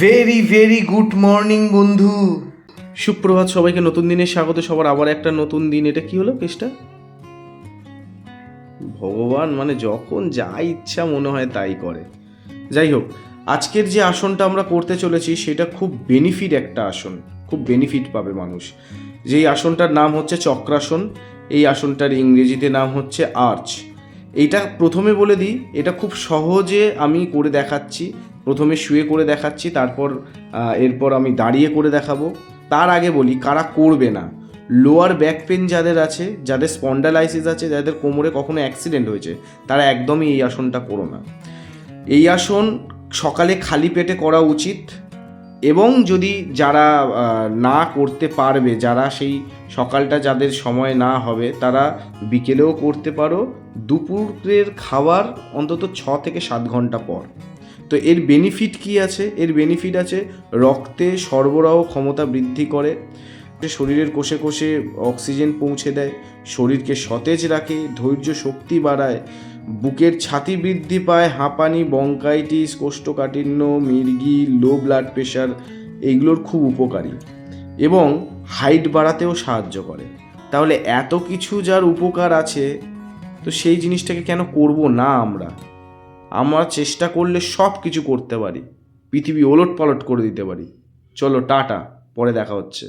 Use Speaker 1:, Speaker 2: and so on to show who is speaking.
Speaker 1: Very very good morning বন্ধু। সুপ্রভাত সবাইকে, নতুন দিনে স্বাগত। সবার আবার একটা নতুন দিন। এটা কি হলো কেসটা? ভগবান মানে যখন যা ইচ্ছা মনে হয় তাই করে। যাই হোক, আজকের যে আসনটা আমরা করতে চলেছি সেটা খুব বেনিফিট একটা আসন, খুব বেনিফিট পাবে মানুষ। যেই আসনটার নাম হচ্ছে চক্রাসন। এই আসনটার ইংরেজিতে নাম হচ্ছে আর্চ। এইটা প্রথমে বলে দিই, এটা খুব সহজে আমি করে দেখাচ্ছি। প্রথমে শুয়ে করে দেখাচ্ছি, এরপর আমি দাঁড়িয়ে করে দেখাবো। তার আগে বলি কারা করবে না। লোয়ার ব্যাক পেন যাদের আছে, যাদের স্পন্ডালাইসিস আছে, যাদের কোমরে কখনো অ্যাক্সিডেন্ট হয়েছে, তারা একদমই এই আসনটা করো না। এই আসন সকালে খালি পেটে করা উচিত, এবং যদি যারা না করতে পারবে, যারা সেই সকালটা যাদের সময় না হবে, তারা বিকেলেও করতে পারো, দুপুরের খাবার অন্তত 6 থেকে 7 ঘন্টা পর। তো এর বেনিফিট কি আছে? এর বেনিফিট আছে রক্তে সরবরাহ ক্ষমতা বৃদ্ধি করে, শরীরের কোষে কোষে অক্সিজেন পৌঁছে দেয়, শরীরকে সতেজ রাখে, ধৈর্য শক্তি বাড়ায়, বুকের ছাতি বৃদ্ধি পায়, হাঁপানি, বঙ্কাইটিস, কোষ্ঠকাঠিন্য, মির্গি, লো ব্লাড প্রেশার এইগুলোর খুব উপকারী, এবং হাইট বাড়াতেও সাহায্য করে। তাহলে এত কিছু যার উপকার আছে, তো সেই জিনিসটাকে কেন করব না আমরা? আমরা চেষ্টা করলে সব কিছু করতে পারি, পৃথিবী ওলট পালট করে দিতে পারি। চলো টাটা, পরে দেখা হচ্ছে।